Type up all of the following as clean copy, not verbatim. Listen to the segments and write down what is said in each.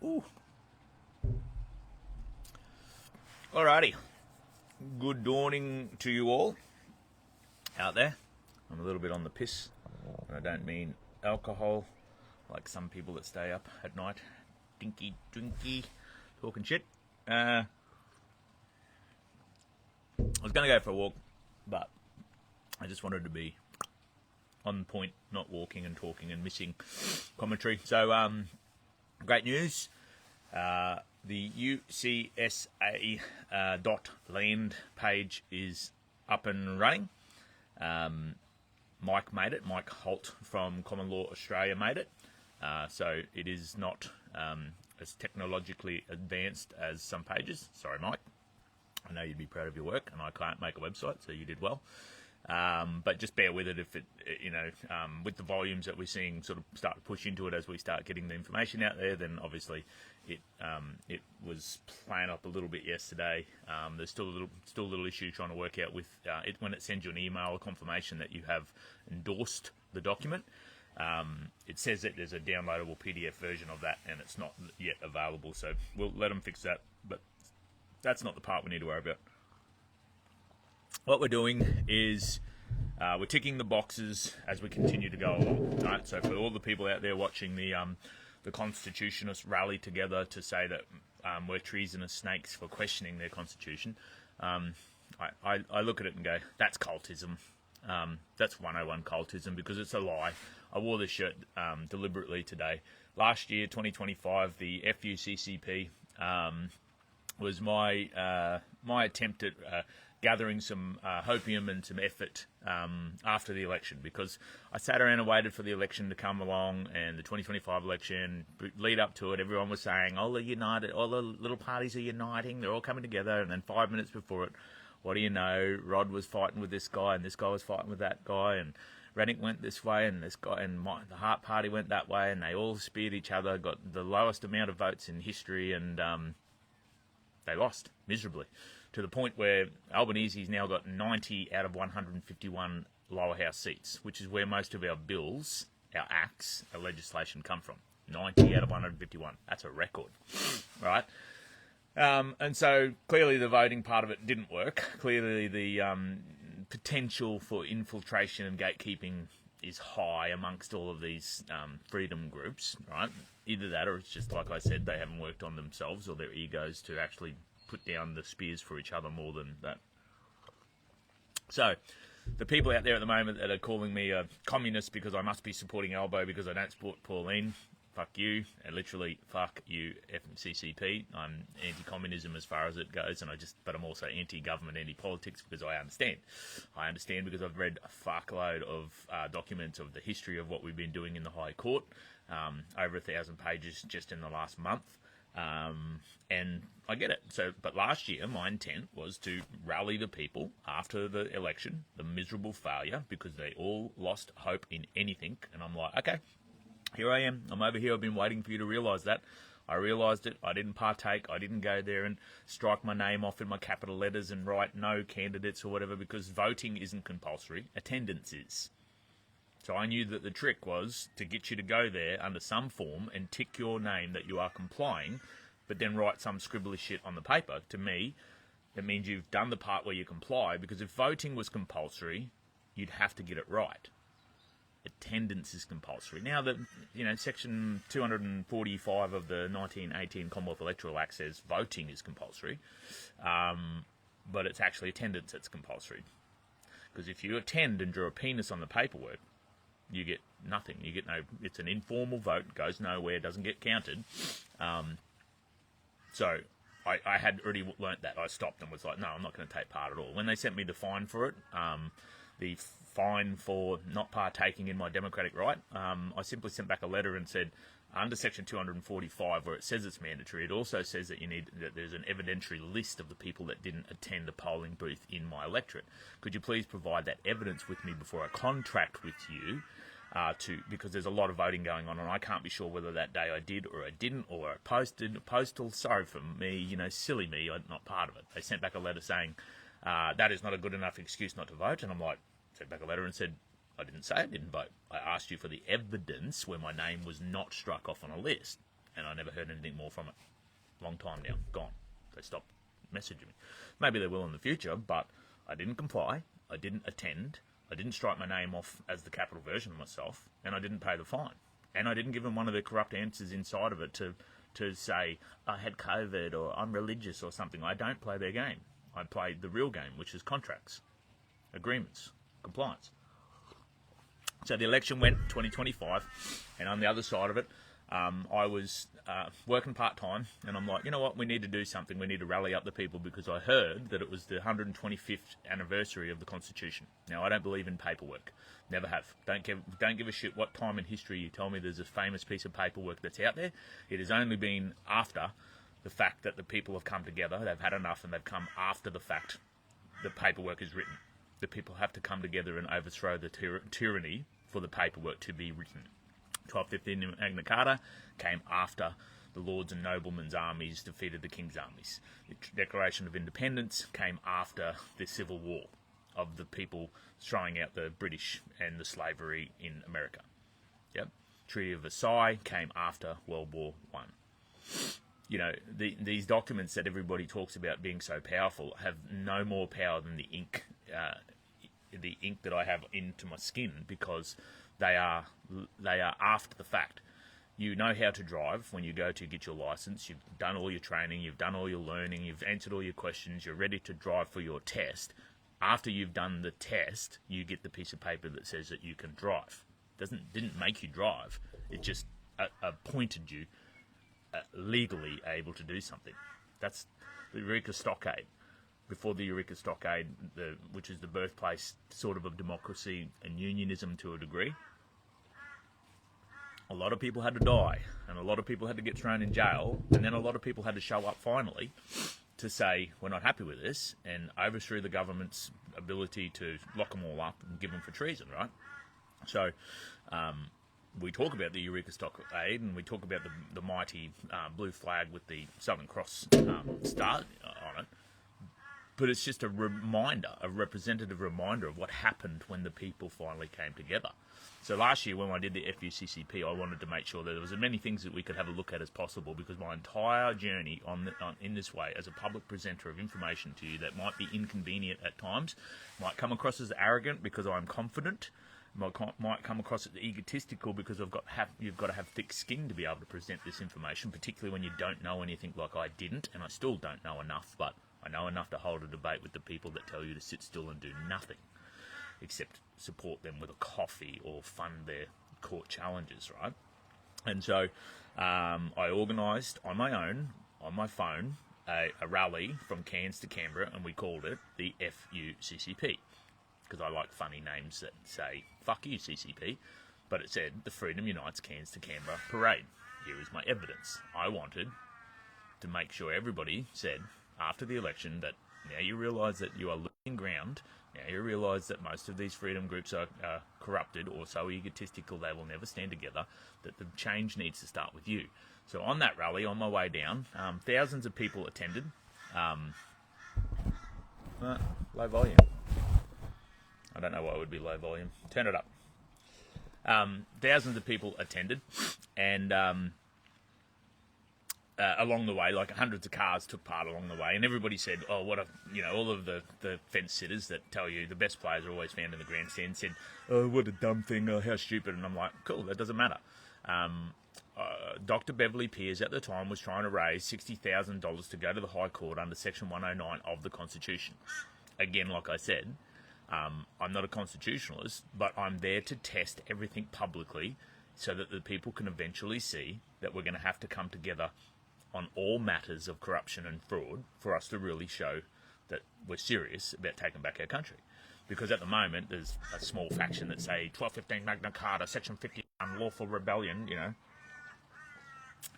Ooh. Alrighty. Good dawning to you all out there. I'm a little bit on the piss, and I don't mean alcohol, like some people that stay up at night, dinky, drinky, talking shit. I was going to go for a walk, but I just wanted to be on point, not walking and talking and missing commentary. So, great news. The UCSA .land page is up and running. Mike made it. Mike Holt from Common Law Australia made it. So it is not as technologically advanced as some pages. Sorry, Mike. I know you'd be proud of your work, and I can't make a website, so you did well. But just bear with it if it, with the volumes that we're seeing sort of start to push into it as we start getting the information out there, then obviously it was playing up a little bit yesterday. There's still a little issue trying to work out with it when it sends you an email, a confirmation that you have endorsed the document. It says that there's a downloadable PDF version of that, and it's not yet available. So we'll let them fix that, but that's not the part we need to worry about. What we're doing is we're ticking the boxes as we continue to go along. Right? So for all the people out there watching the Constitutionists rally together to say that we're treasonous snakes for questioning their constitution, I look at it and go, that's cultism. That's 101 cultism, because it's a lie. I wore this shirt deliberately today. Last year, 2025, the FUCCP was my attempt at gathering some hopium and some effort after the election, because I sat around and waited for the election to come along, and the 2025 election, lead up to it, everyone was saying, oh, they're united, all the little parties are uniting, they're all coming together, and then 5 minutes before it, what do you know, Rod was fighting with this guy, and this guy was fighting with that guy, and Rennick went this way, and this guy, and the Hart Party went that way, and they all speared each other, got the lowest amount of votes in history, and they lost miserably, to the point where Albanese's now got 90 out of 151 lower house seats, which is where most of our bills, our acts, our legislation come from. 90 out of 151. That's a record, right? And so clearly the voting part of it didn't work. Clearly the potential for infiltration and gatekeeping is high amongst all of these freedom groups, right? Either that, or it's just, like I said, they haven't worked on themselves or their egos to actually put down the spears for each other more than that. So the people out there at the moment that are calling me a communist because I must be supporting Albo because I don't support Pauline, fuck you, and literally fuck you, FCCP. I'm anti-communism as far as it goes, but I'm also anti-government, anti-politics, because I understand. I understand because I've read a fuckload of documents of the history of what we've been doing in the High Court, over 1,000 pages just in the last month. And I get it. So, but last year, my intent was to rally the people after the election, the miserable failure, because they all lost hope in anything. And I'm like, okay, here I am. I'm over here. I've been waiting for you to realise that. I realised it. I didn't partake. I didn't go there and strike my name off in my capital letters and write no candidates or whatever, because voting isn't compulsory. Attendance is. So I knew that the trick was to get you to go there under some form and tick your name that you are complying, but then write some scribbly shit on the paper. To me, it means you've done the part where you comply, because if voting was compulsory, you'd have to get it right. Attendance is compulsory. Now, Section 245 of the 1918 Commonwealth Electoral Act says voting is compulsory, but it's actually attendance that's compulsory. Because if you attend and draw a penis on the paperwork, you get nothing. You get no. It's an informal vote, goes nowhere, doesn't get counted. So I had already learnt that. I stopped and was like, no, I'm not going to take part at all. When they sent me the fine for it, the fine for not partaking in my democratic right, I simply sent back a letter and said, under Section 245, where it says it's mandatory, it also says that there's an evidentiary list of the people that didn't attend a polling booth in my electorate. Could you please provide that evidence with me before I contract with you? Because there's a lot of voting going on, and I can't be sure whether that day I did or I didn't, or I posted postal. Sorry for me, silly me, I'm not part of it. They sent back a letter saying that is not a good enough excuse not to vote, and I'm like, sent back a letter and said, I didn't say I didn't vote. I asked you for the evidence where my name was not struck off on a list. and I never heard anything more from it. Long time now, gone. They stopped messaging me. Maybe they will in the future, but I didn't comply, I didn't attend, I didn't strike my name off as the capital version of myself, and I didn't pay the fine. And I didn't give them one of the corrupt answers inside of it to say, I had COVID, or I'm religious, or something. I don't play their game. I play the real game, which is contracts, agreements, compliance. So the election went 2025, and on the other side of it, I was working part-time, and I'm like, you know what, we need to do something. We need to rally up the people, because I heard that it was the 125th anniversary of the Constitution. Now, I don't believe in paperwork. Never have. Don't give a shit what time in history you tell me there's a famous piece of paperwork that's out there. It has only been after the fact that the people have come together, they've had enough, and they've come after the fact the paperwork is written. The people have to come together and overthrow the tyranny for the paperwork to be written. 1215 Magna Carta came after the Lords and Noblemen's armies defeated the King's armies. The Declaration of Independence came after the Civil War of the people throwing out the British and the slavery in America. Yep. Treaty of Versailles came after World War One. You know, these documents that everybody talks about being so powerful have no more power than the ink that I have into my skin, because they are after the fact. You know how to drive when you go to get your license. You've done all your training, you've done all your learning, you've answered all your questions, you're ready to drive for your test. After you've done the test, you get the piece of paper that says that you can drive. Didn't make you drive. It just appointed you legally able to do something. That's the Eureka Stockade. Before the Eureka Stockade, which is the birthplace sort of democracy and unionism to a degree, a lot of people had to die, and a lot of people had to get thrown in jail, and then a lot of people had to show up finally to say, we're not happy with this, and overthrew the government's ability to lock them all up and give them for treason, right? So we talk about the Eureka Stockade, and we talk about the mighty blue flag with the Southern Cross star on it, but it's just a reminder, a representative reminder of what happened when the people finally came together. So last year when I did the FUCCP, I wanted to make sure that there was as many things that we could have a look at as possible, because my entire journey in this way, as a public presenter of information to you that might be inconvenient at times, might come across as arrogant because I'm confident, might come across as egotistical because you've got to have thick skin to be able to present this information, particularly when you don't know anything like I didn't, and I still don't know enough, but I know enough to hold a debate with the people that tell you to sit still and do nothing, except support them with a coffee or fund their court challenges, right? And so I organised on my own, on my phone, a rally from Cairns to Canberra, and we called it the FUCCP, because I like funny names that say, fuck you, CCP, but it said the Freedom Unites Cairns to Canberra Parade. Here is my evidence. I wanted to make sure everybody said, after the election, that now you realise that you are losing ground. Now you realise that most of these freedom groups are corrupted or so egotistical they will never stand together, that the change needs to start with you. So on that rally, on my way down, thousands of people attended. Low volume. I don't know why it would be low volume. Turn it up. Thousands of people attended, and along the way, like hundreds of cars took part along the way, and everybody said, oh, all of the fence sitters that tell you the best players are always found in the grandstand said, oh, what a dumb thing, oh, how stupid, and I'm like, cool, that doesn't matter. Dr. Beverly Peers at the time was trying to raise $60,000 to go to the High Court under Section 109 of the Constitution. Again, like I said, I'm not a constitutionalist, but I'm there to test everything publicly so that the people can eventually see that we're going to have to come together on all matters of corruption and fraud for us to really show that we're serious about taking back our country. Because at the moment, there's a small faction that say 1215 Magna Carta, Section 50, unlawful rebellion, you know.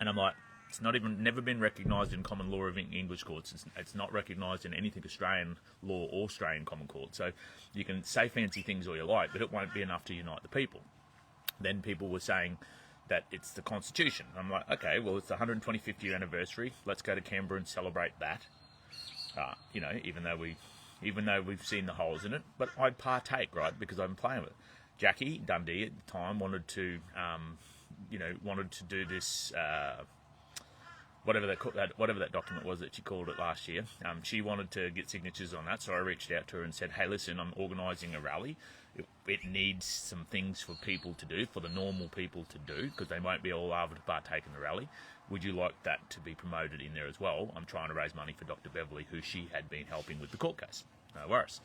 And I'm like, it's never been recognised in common law of English courts. It's not recognised in anything Australian law or Australian common court. So you can say fancy things all you like, but it won't be enough to unite the people. Then people were saying that it's the Constitution. I'm like, okay, well, it's the 125th year anniversary. Let's go to Canberra and celebrate that. Even though we've seen the holes in it, but I'd partake, right, because I'm playing with it. Jackie Dundee at the time wanted to do this whatever that document was that she called it last year. She wanted to get signatures on that, so I reached out to her and said, "Hey, listen, I'm organising a rally. It needs some things for people to do, for the normal people to do, because they won't be all able to partake in the rally. Would you like that to be promoted in there as well? I'm trying to raise money for Dr. Beverly, who she had been helping with the court case." No worries.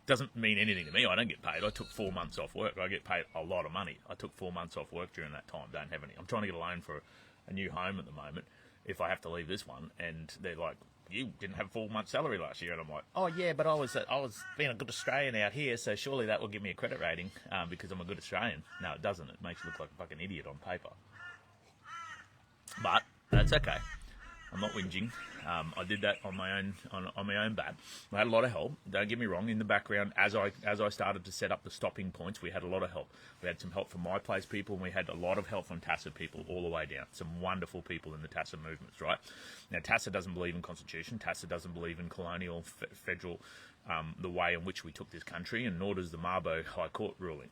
Doesn't mean anything to me. I don't get paid. I took 4 months off work. I get paid a lot of money. I took 4 months off work during that time. Don't have any. I'm trying to get a loan for a new home at the moment if I have to leave this one. And they're like, "You didn't have 4 months salary last year." And I'm like, "Oh yeah, but I was being a good Australian out here, so surely that will give me a credit rating because I'm a good Australian." No, it doesn't. It makes you look like a fucking idiot on paper. But that's okay. I'm not whinging. I did that on my own bat. I had a lot of help. Don't get me wrong. In the background, as I started to set up the stopping points, we had a lot of help. We had some help from My Place people, and we had a lot of help from TASA people all the way down. Some wonderful people in the TASA movements, right? Now, TASA doesn't believe in constitution. TASA doesn't believe in colonial federal, the way in which we took this country, and nor does the Mabo High Court ruling.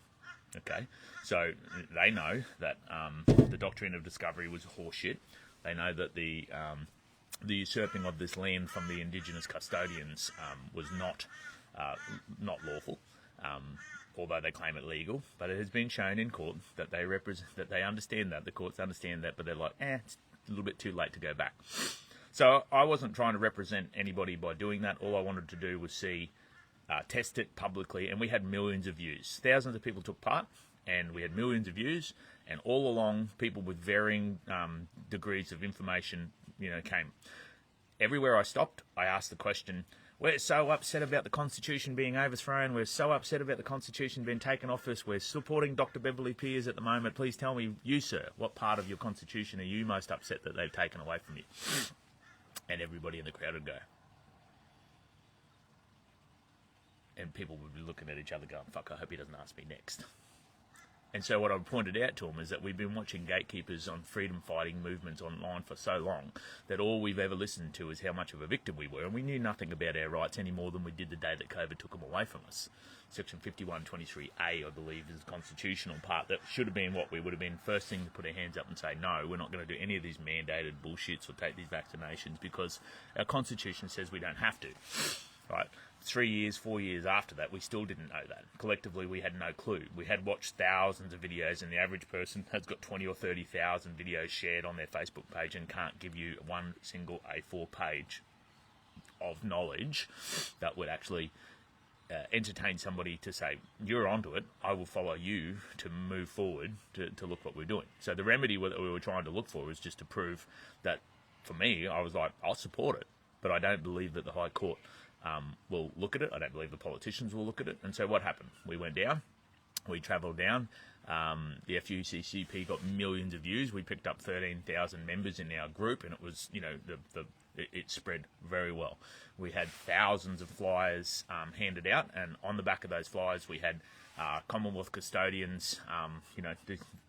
Okay, so they know that the doctrine of discovery was horseshit. They know that the usurping of this land from the Indigenous custodians was not lawful, although they claim it legal. But it has been shown in court that they understand that, the courts understand that, but they're like, it's a little bit too late to go back. So I wasn't trying to represent anybody by doing that. All I wanted to do was test it publicly, and we had millions of views. Thousands of people took part, and we had millions of views, and all along, people with varying degrees of information, came. Everywhere I stopped, I asked the question, "We're so upset about the Constitution being overthrown. We're so upset about the Constitution being taken off us. We're supporting Dr. Beverly Peers at the moment. Please tell me, you, sir, what part of your Constitution are you most upset that they've taken away from you?" And everybody in the crowd would go. And people would be looking at each other going, "Fuck, I hope he doesn't ask me next." And so what I pointed out to them is that we've been watching gatekeepers on freedom fighting movements online for so long that all we've ever listened to is how much of a victim we were, and we knew nothing about our rights any more than we did the day that COVID took them away from us. Section 5123A, I believe, is the constitutional part that should have been what we would have been first thing to put our hands up and say, no, we're not going to do any of these mandated bullshits or take these vaccinations because our constitution says we don't have to. Right? 3 years, 4 years after that, we still didn't know that. Collectively, we had no clue. We had watched thousands of videos, and the average person has got 20 or 30,000 videos shared on their Facebook page and can't give you one single A4 page of knowledge that would actually entertain somebody to say, "You're onto it, I will follow you to move forward to look what we're doing." So the remedy that we were trying to look for was just to prove that, for me, I was like, I'll support it, but I don't believe that the High Court will look at it. I don't believe the politicians will look at it. And so what happened? We went down. We travelled down. The FUCCP got millions of views. We picked up 13,000 members in our group, and it was, it spread very well. We had thousands of flyers handed out, and on the back of those flyers we had Commonwealth custodians.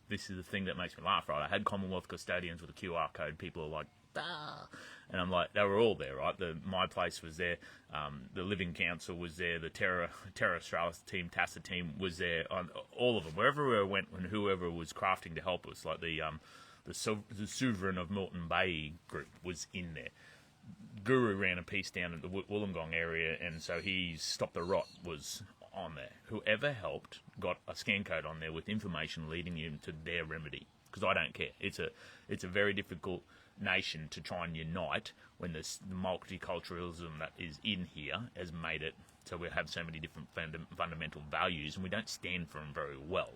This is the thing that makes me laugh, right? I had Commonwealth custodians with a QR code. People are like, "Ah." And I'm like, they were all there, right? My Place was there, the Living Council was there, the Terra Australis team, TASA team was there, on all of them. Wherever we went and whoever was crafting to help us, like the Sovereign of Moreton Bay group was in there. Guru ran a piece down at the Wollongong area, and so he Stop the Rot was on there. Whoever helped got a scan code on there with information leading you to their remedy, because I don't care. It's a very difficult nation to try and unite when the multiculturalism that is in here has made it so we have so many different fundamental values, and we don't stand for them very well,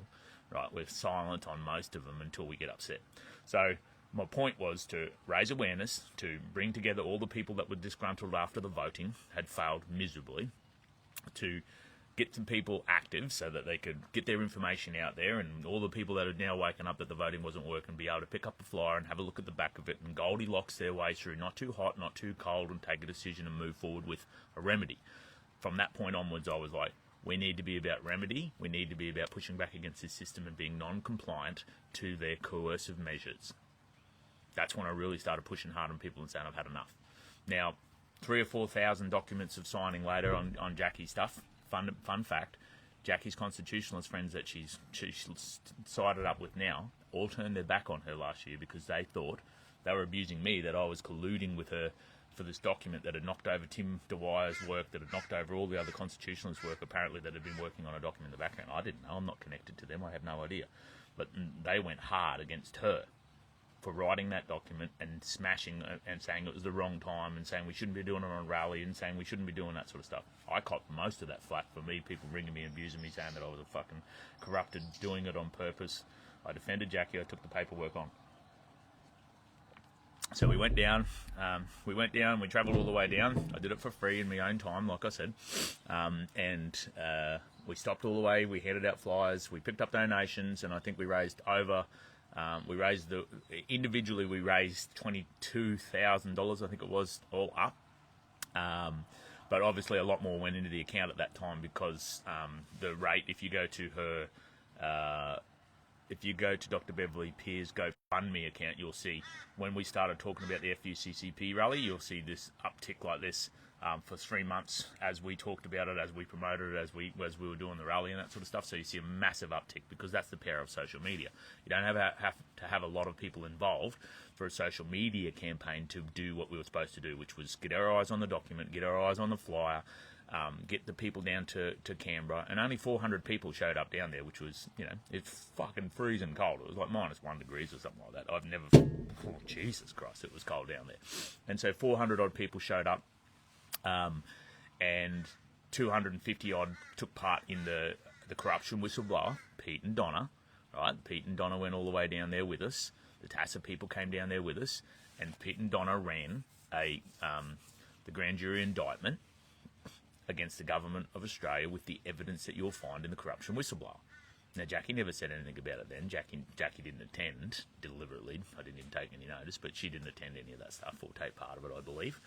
right? We're silent on most of them until we get upset. So my point was to raise awareness, to bring together all the people that were disgruntled after the voting had failed miserably, to get some people active so that they could get their information out there, and all the people that had now woken up that the voting wasn't working be able to pick up the flyer and have a look at the back of it and Goldilocks their way through, not too hot, not too cold, and take a decision and move forward with a remedy. From that point onwards, I was like, we need to be about remedy, we need to be about pushing back against this system and being non-compliant to their coercive measures. That's when I really started pushing hard on people and saying I've had enough. Now, 3,000 or 4,000 documents of signing later on Jackie's stuff. Fun fact, Jackie's constitutionalist friends that she's sided up with now all turned their back on her last year because they thought they were abusing me, that I was colluding with her for this document that had knocked over Tim Dwyer's work, that had knocked over all the other constitutionalists' work, apparently, that had been working on a document in the background. I didn't know. I'm not connected to them. I have no idea. But they went hard against her for writing that document and smashing and saying it was the wrong time and saying we shouldn't be doing it on rally and saying we shouldn't be doing that sort of stuff. I copped most of that flack for me, people ringing me, abusing me, saying that I was a fucking corrupted, doing it on purpose. I defended Jackie. I took the paperwork on. So we went down, we travelled all the way down. I did it for free in my own time, like I said. We stopped all the way, we handed out flyers, we picked up donations, and I think we raised over, individually we raised $22,000, I think it was, all up. But obviously a lot more went into the account at that time because the rate, if you go to her... if you go to Dr. Beverly Pierre's GoFundMe account, you'll see when we started talking about the FUCCP rally, you'll see this uptick like this for 3 months as we talked about it, as we promoted it, as we were doing the rally and that sort of stuff. So you see a massive uptick because that's the power of social media. You don't have to have a lot of people involved for a social media campaign to do what we were supposed to do, which was get our eyes on the document, get our eyes on the flyer, get the people down to Canberra, and only 400 people showed up down there, which was, it's fucking freezing cold. It was like -1 degrees or something like that. I've never, oh, Jesus Christ, it was cold down there. And so 400 odd people showed up, and 250 odd took part in the corruption whistleblower, Pete and Donna, right? Pete and Donna went all the way down there with us. The TASA people came down there with us, and Pete and Donna ran the grand jury indictment against the government of Australia with the evidence that you'll find in the corruption whistleblower. Now, Jackie never said anything about it then. Jackie didn't attend deliberately. I didn't even take any notice, but she didn't attend any of that stuff or take part of it, I believe.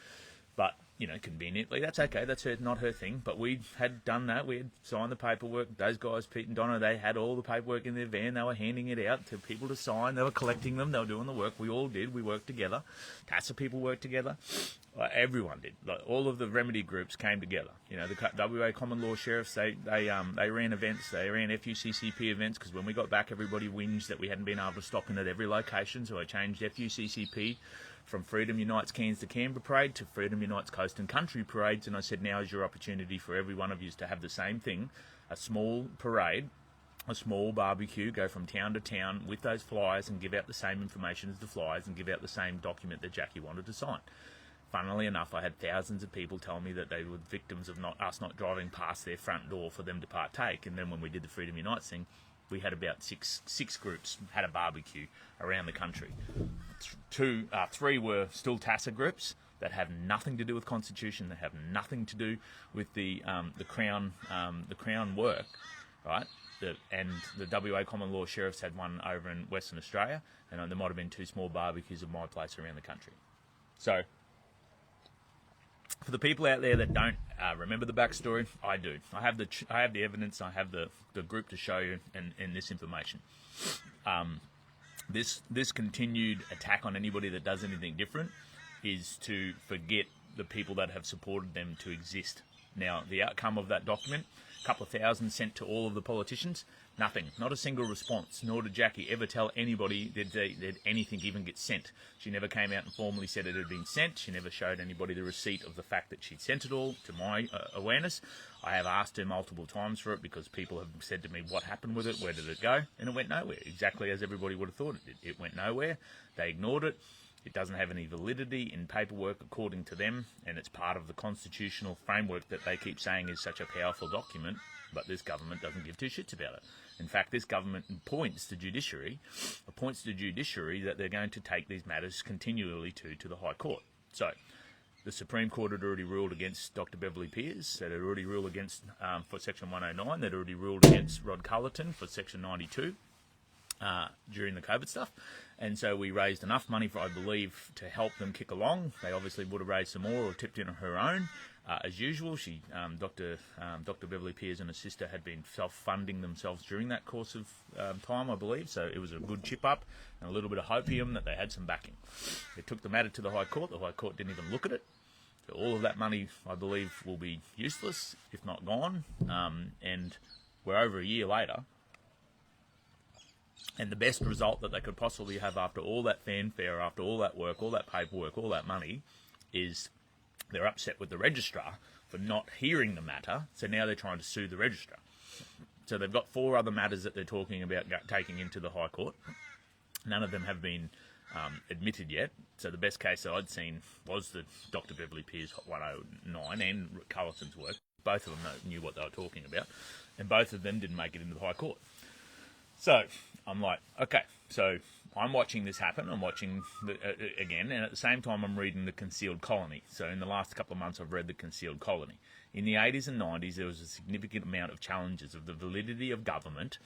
But, conveniently, that's okay. That's not her thing. But we had done that. We had signed the paperwork. Those guys, Pete and Donna, they had all the paperwork in their van. They were handing it out to people to sign. They were collecting them. They were doing the work. We all did. We worked together. TASA people worked together. Everyone did. All of the remedy groups came together. The WA Common Law Sheriffs, they ran events. They ran FUCCP events because when we got back, everybody whinged that we hadn't been able to stop in at every location. So I changed FUCCP from Freedom Unites Cairns to Canberra Parade to Freedom Unites Coast and Country Parades, and I said, now is your opportunity for every one of you to have the same thing, a small parade, a small barbecue, go from town to town with those flyers and give out the same information as the flyers and give out the same document that Jackie wanted to sign. Funnily enough, I had thousands of people tell me that they were victims of us not driving past their front door for them to partake, and then when we did the Freedom Unites thing, we had about six groups had a barbecue around the country. Three were still TASA groups that have nothing to do with Constitution, that have nothing to do with the Crown work, right? And the WA Common Law Sheriffs had one over in Western Australia, and there might have been 2 small barbecues of my place around the country. So, for the people out there that don't remember the backstory, I do. I have the evidence. I have the group to show you and this information. This continued attack on anybody that does anything different is to forget the people that have supported them to exist. Now, the outcome of that document, a couple of thousand sent to all of the politicians, nothing, not a single response, nor did Jackie ever tell anybody that anything even get sent. She never came out and formally said it had been sent. She never showed anybody the receipt of the fact that she'd sent it all, to my awareness. I have asked her multiple times for it because people have said to me, what happened with it, where did it go? And it went nowhere, exactly as everybody would have thought it did. It went nowhere, they ignored it. It doesn't have any validity in paperwork according to them, and it's part of the constitutional framework that they keep saying is such a powerful document, but this government doesn't give 2 shits about it. In fact, this government appoints the judiciary that they're going to take these matters continually to the High Court. So, the Supreme Court had already ruled against Dr. Beverly Pierce, that had already ruled against for Section 109, that had already ruled against Rod Cullerton for Section 92. During the COVID stuff, and so we raised enough money for, I believe, to help them kick along. They obviously would have raised some more or tipped in on her own. As usual, Dr. Beverly Pierce and her sister had been self-funding themselves during that course of time, I believe, so it was a good chip up and a little bit of hopium that they had some backing. They took the matter to the High Court. The High Court didn't even look at it. So all of that money, I believe, will be useless, if not gone, and we're over a year later. And the best result that they could possibly have after all that fanfare, after all that work, all that paperwork, all that money, is they're upset with the registrar for not hearing the matter, so now they're trying to sue the registrar. So they've got 4 other matters that they're talking about taking into the High Court. None of them have been admitted yet. So the best case that I'd seen was the Dr. Beverly Pierce 109 and Culleton's work. Both of them knew what they were talking about, and both of them didn't make it into the High Court. So I'm like, okay, so I'm watching this happen. I'm watching again, and at the same time I'm reading The Concealed Colony. So in the last couple of months I've read The Concealed Colony. In the 80s and 90s there was a significant amount of challenges of the validity of government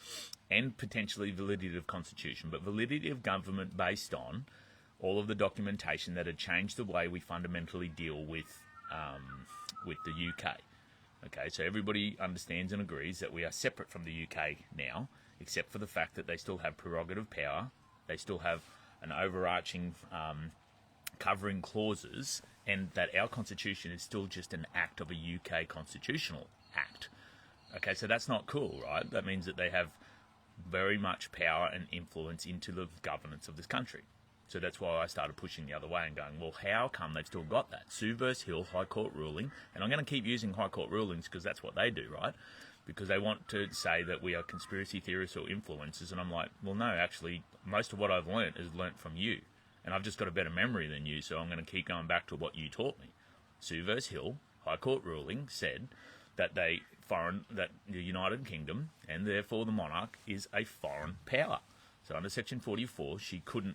and potentially validity of constitution, but validity of government based on all of the documentation that had changed the way we fundamentally deal with the UK. Okay, so everybody understands and agrees that we are separate from the UK now, except for the fact that they still have prerogative power, they still have an overarching covering clauses, and that our constitution is still just an act of a UK constitutional act. Okay, so that's not cool, right? That means that they have very much power and influence into the governance of this country. So that's why I started pushing the other way and going, well, how come they've still got that? Sue versus Hill, High Court ruling, and I'm going to keep using High Court rulings because that's what they do, right? Because they want to say that we are conspiracy theorists or influencers, and I'm like, well, no, actually, most of what I've learnt is learnt from you, and I've just got a better memory than you, so I'm going to keep going back to what you taught me. Sue versus Hill, High Court ruling, said that the United Kingdom, and therefore the monarch, is a foreign power. So under Section 44,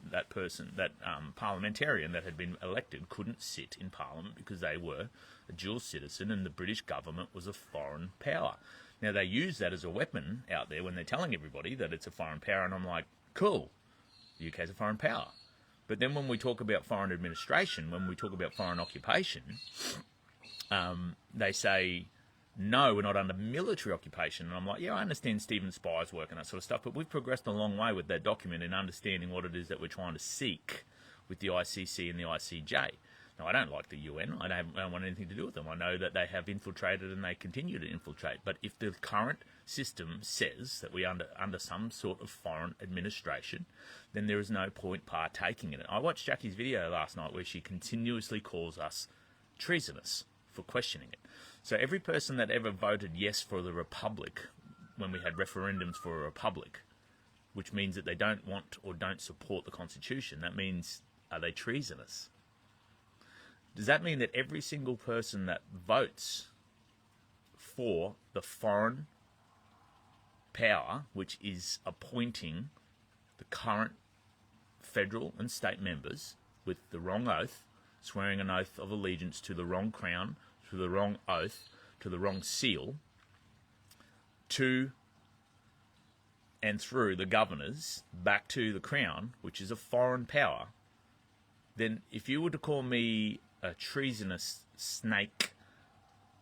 that parliamentarian that had been elected couldn't sit in Parliament because they were a dual citizen and the British government was a foreign power. Now, they use that as a weapon out there when they're telling everybody that it's a foreign power, and I'm like, cool, the UK's a foreign power. But then when we talk about foreign administration, when we talk about foreign occupation, they say, no, we're not under military occupation. And I'm like, yeah, I understand Stephen Spy's work and that sort of stuff, but we've progressed a long way with that document in understanding what it is that we're trying to seek with the ICC and the ICJ. Now, I don't like the UN. I don't want anything to do with them. I know that they have infiltrated and they continue to infiltrate. But if the current system says that we're under some sort of foreign administration, then there is no point partaking in it. I watched Jackie's video last night where she continuously calls us treasonous for questioning it. So every person that ever voted yes for the Republic, when we had referendums for a Republic, which means that they don't want or don't support the Constitution, that means, are they treasonous? Does that mean that every single person that votes for the foreign power, which is appointing the current federal and state members with the wrong oath, swearing an oath of allegiance to the wrong crown, to the wrong oath, to the wrong seal, to and through the governors back to the crown, which is a foreign power, then if you were to call me a treasonous snake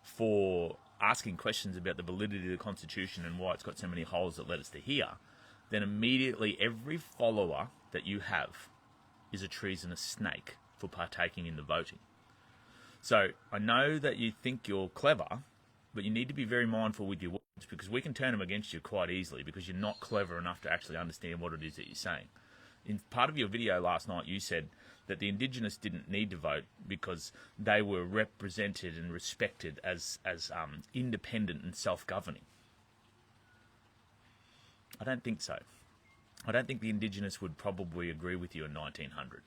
for asking questions about the validity of the Constitution and why it's got so many holes that led us to here, then immediately every follower that you have is a treasonous snake for partaking in the voting. So I know that you think you're clever, but you need to be very mindful with your words because we can turn them against you quite easily because you're not clever enough to actually understand what it is that you're saying. In part of your video last night, you said that the Indigenous didn't need to vote because they were represented and respected as independent and self-governing. I don't think so. I don't think the Indigenous would probably agree with you in 1900.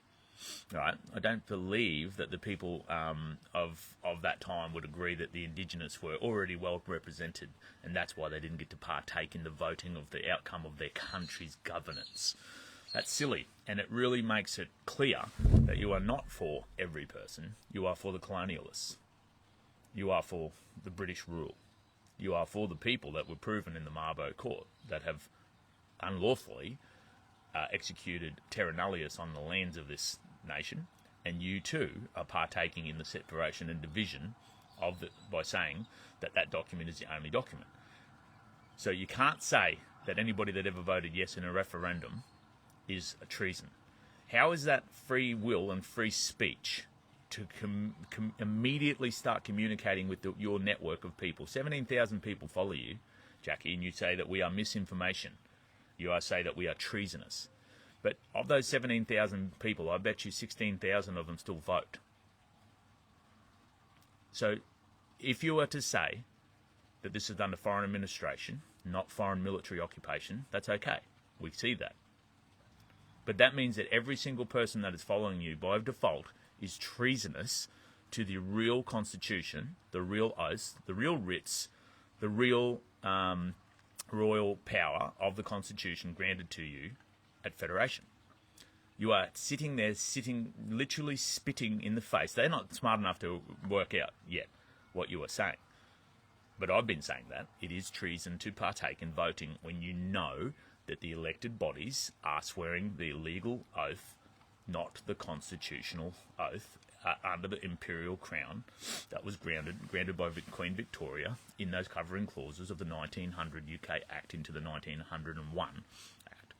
Right? I don't believe that the people of that time would agree that the Indigenous were already well represented, and that's why they didn't get to partake in the voting of the outcome of their country's governance. That's silly, and it really makes it clear that you are not for every person. You are for the colonialists. You are for the British rule. You are for the people that were proven in the Mabo court that have unlawfully executed terra nullius on the lands of this nation, and you too are partaking in the separation and division of it by saying that that document is the only document. So you can't say that anybody that ever voted yes in a referendum is a treason. How is that free will and free speech to immediately start communicating with your network of people? 17,000 people follow you, Jackie, and you say that we are misinformation. You are say that we are treasonous. But of those 17,000 people, I bet you 16,000 of them still vote. So if you were to say that this is under foreign administration, not foreign military occupation, that's okay. We see that. But that means that every single person that is following you by default is treasonous to the real constitution, the real oaths, the real writs, the real royal power of the constitution granted to you at Federation. You are sitting there, literally spitting in the face. They're not smart enough to work out yet what you are saying. But I've been saying that. It is treason to partake in voting when you know that the elected bodies are swearing the legal oath, not the constitutional oath, under the imperial crown that was granted by Queen Victoria in those covering clauses of the 1900 UK Act into the 1901 Act.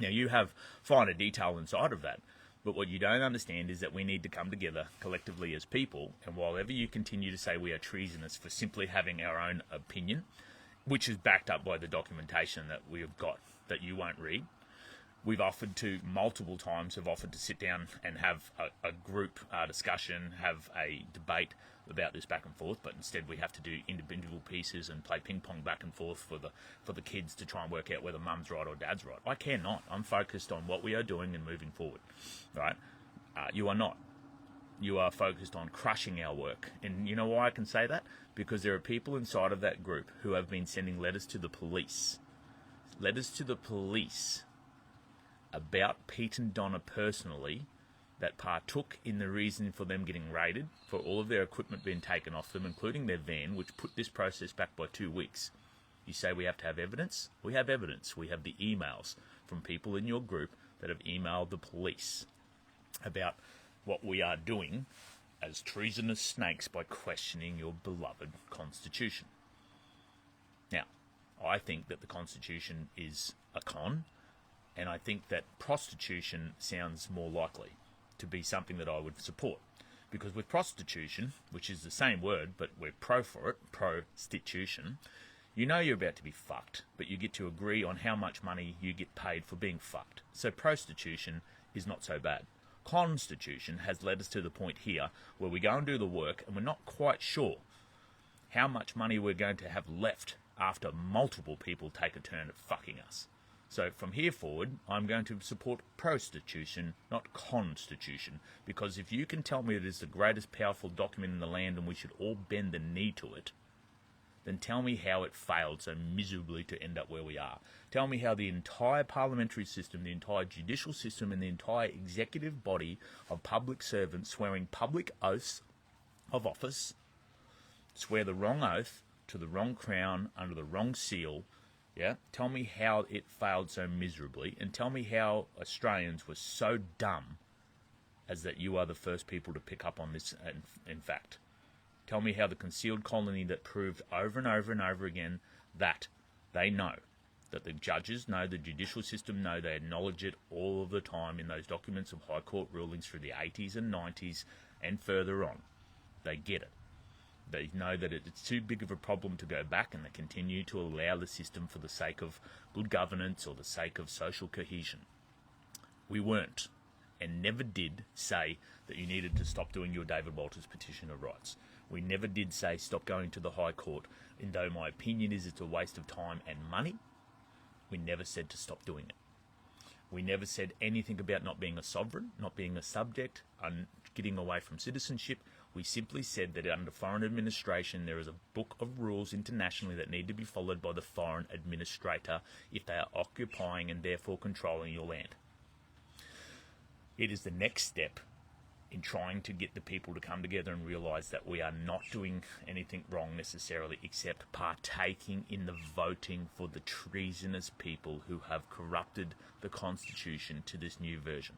Now, you have finer detail inside of that, but what you don't understand is that we need to come together collectively as people, and while ever you continue to say we are treasonous for simply having our own opinion, which is backed up by the documentation that we have got that you won't read, we've offered to, multiple times, have offered to sit down and have a group discussion, have a debate about this back and forth, but instead we have to do individual pieces and play ping pong back and forth for the kids to try and work out whether mum's right or dad's right. I care not. I'm focused on what we are doing and moving forward, right? You are not. You are focused on crushing our work. And you know why I can say that? Because there are people inside of that group who have been sending letters to the police. Letters to the police about Pete and Donna personally that partook in the reason for them getting raided, for all of their equipment being taken off them, including their van, which put this process back by 2 weeks. You say we have to have evidence? We have evidence. We have the emails from people in your group that have emailed the police about what we are doing as treasonous snakes by questioning your beloved Constitution. Now, I think that the Constitution is a con, and I think that prostitution sounds more likely to be something that I would support. Because with prostitution, which is the same word, but we're pro for it, prostitution, you know you're about to be fucked, but you get to agree on how much money you get paid for being fucked. So prostitution is not so bad. Constitution has led us to the point here where we go and do the work and we're not quite sure how much money we're going to have left after multiple people take a turn at fucking us. So from here forward, I'm going to support prostitution, not constitution, because if you can tell me it is the greatest powerful document in the land and we should all bend the knee to it, then tell me how it failed so miserably to end up where we are. Tell me how the entire parliamentary system, the entire judicial system, and the entire executive body of public servants swearing public oaths of office swear the wrong oath to the wrong crown under the wrong seal. Yeah, tell me how it failed so miserably, and tell me how Australians were so dumb as that you are the first people to pick up on this, in fact. Tell me how the concealed colony that proved over and over and over again that they know, that the judges know, the judicial system know, they acknowledge it all of the time in those documents of High Court rulings through the 80s and 90s and further on. They get it. They know that it's too big of a problem to go back, and they continue to allow the system for the sake of good governance or the sake of social cohesion. We weren't, and never did say that you needed to stop doing your David Walters petition of rights. We never did say stop going to the High Court, and though my opinion is it's a waste of time and money, we never said to stop doing it. We never said anything about not being a sovereign, not being a subject, and getting away from citizenship. We simply said that under foreign administration there is a book of rules internationally that need to be followed by the foreign administrator if they are occupying and therefore controlling your land. It is the next step in trying to get the people to come together and realise that we are not doing anything wrong necessarily except partaking in the voting for the treasonous people who have corrupted the Constitution to this new version.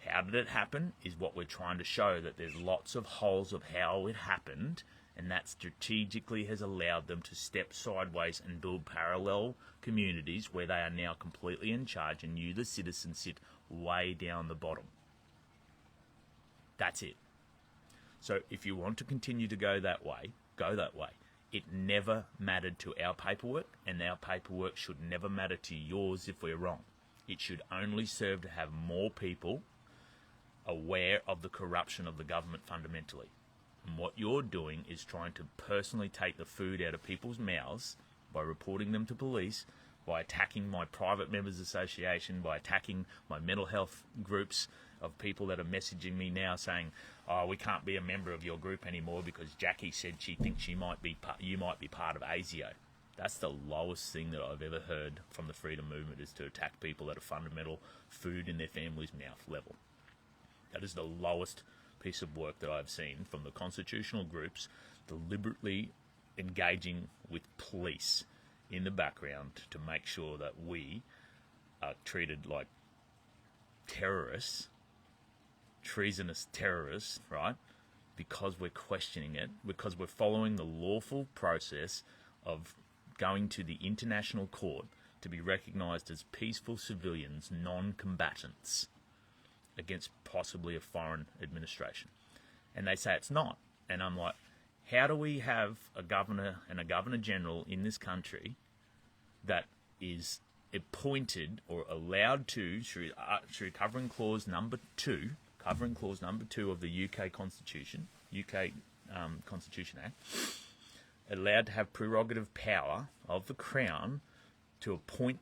How did it happen is what we're trying to show, that there's lots of holes of how it happened, and that strategically has allowed them to step sideways and build parallel communities where they are now completely in charge and you, the citizen, sit way down the bottom. That's it. So if you want to continue to go that way, go that way. it never mattered to our paperwork, and our paperwork should never matter to yours if we're wrong. It should only serve to have more people aware of the corruption of the government fundamentally. And what you're doing is trying to personally take the food out of people's mouths by reporting them to police, by attacking my private members association, by attacking my mental health groups of people that are messaging me now saying, oh, we can't be a member of your group anymore because Jackie said she thinks you might be part of ASIO. That's the lowest thing that I've ever heard from the freedom movement, is to attack people at a fundamental food in their family's mouth level. That is the lowest piece of work that I've seen from the constitutional groups, deliberately engaging with police in the background to make sure that we are treated like terrorists, treasonous terrorists, right? Because we're questioning it, because we're following the lawful process of going to the international court to be recognised as peaceful civilians, non-combatants, against possibly a foreign administration. And they say it's not. And I'm like, how do we have a governor and a governor-general in this country that is appointed or allowed to, through covering clause number 2 of the UK Constitution, Constitution Act, allowed to have prerogative power of the Crown to appoint,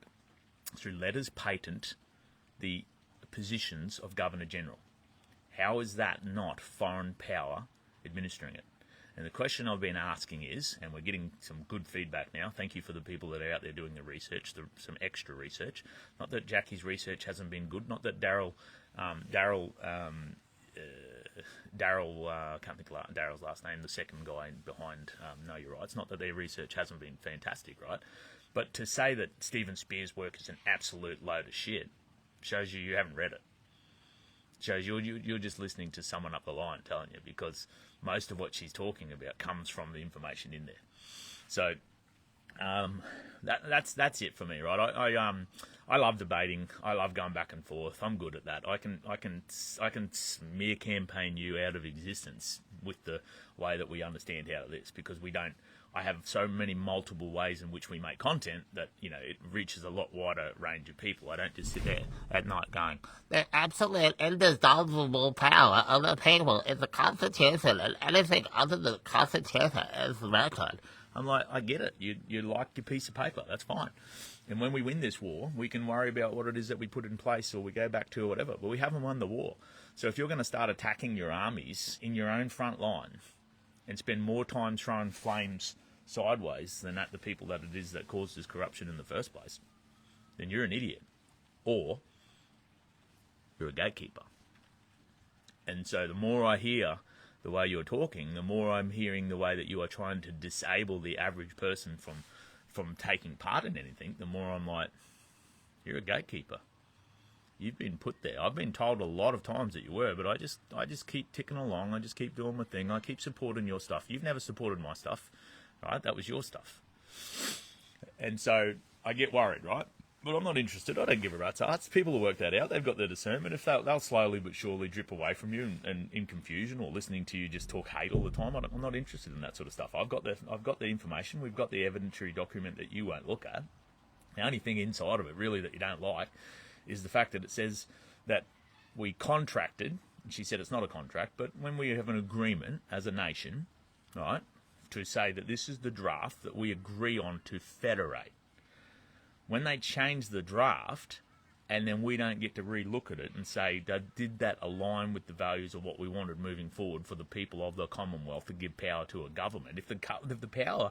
through letters patent, the positions of Governor-General? How is that not foreign power administering it? And the question I've been asking is, and we're getting some good feedback now, thank you for the people that are out there doing the research, some extra research. Not that Jackie's research hasn't been good, not that Daryl, can't think of Daryl's last name, the second guy behind Know Your Rights, not that their research hasn't been fantastic, right? But to say that Stephen Spear's work is an absolute load of shit shows you haven't read it. Shows you're just listening to someone up the line telling you, because most of what she's talking about comes from the information in there. So that's it for me, right? I love debating. I love going back and forth. I'm good at that. I can smear campaign you out of existence with the way that we understand how it is, because we don't. I have so many multiple ways in which we make content that, it reaches a lot wider range of people. I don't just sit there at night going, the absolute indissoluble power of the people is the Constitution, and anything other than the Constitution is record. I'm like, I get it. You like your piece of paper. That's fine. And when we win this war, we can worry about what it is that we put in place, or we go back to, or whatever. But we haven't won the war. So if you're going to start attacking your armies in your own front line and spend more time throwing flames sideways than at the people that it is that caused this corruption in the first place, then you're an idiot, or you're a gatekeeper. And so the more I hear the way you're talking, the more I'm hearing the way that you are trying to disable the average person from taking part in anything, the more I'm like, you're a gatekeeper. You've been put there. I've been told a lot of times that you were, but I just keep ticking along. I just keep doing my thing. I keep supporting your stuff. You've never supported my stuff, right? That was your stuff. And so I get worried, right? But I'm not interested. I don't give a rat's ass. People will work that out. They've got their discernment. If they'll slowly but surely drip away from you and in confusion, or listening to you just talk hate all the time, I'm not interested in that sort of stuff. I've got the information. We've got the evidentiary document that you won't look at. The only thing inside of it, really, that you don't like is the fact that it says that we contracted. She said it's not a contract, but when we have an agreement as a nation, right, to say that this is the draft that we agree on to federate. When they change the draft, and then we don't get to re-look at it and say, did that align with the values of what we wanted moving forward for the people of the Commonwealth to give power to a government? If the power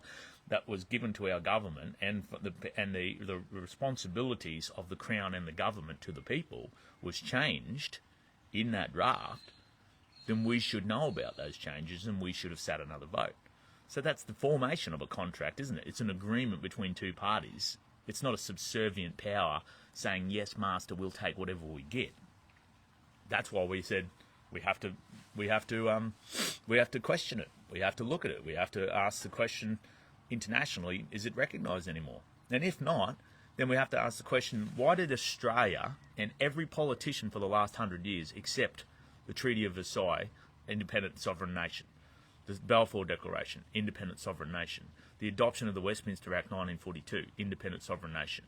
that was given to our government and the responsibilities of the Crown and the government to the people was changed in that draft, then we should know about those changes and we should have sat another vote. So that's the formation of a contract, isn't it? It's an agreement between two parties. It's not a subservient power saying, yes, master, we'll take whatever we get. That's why we said we have to question it. We have to look at it. We have to ask the question internationally, is it recognised anymore? And if not, then we have to ask the question, why did Australia and every politician for the last 100 years accept the Treaty of Versailles, independent sovereign nation? The Balfour Declaration, independent sovereign nation. the adoption of the Westminster Act 1942, independent sovereign nation.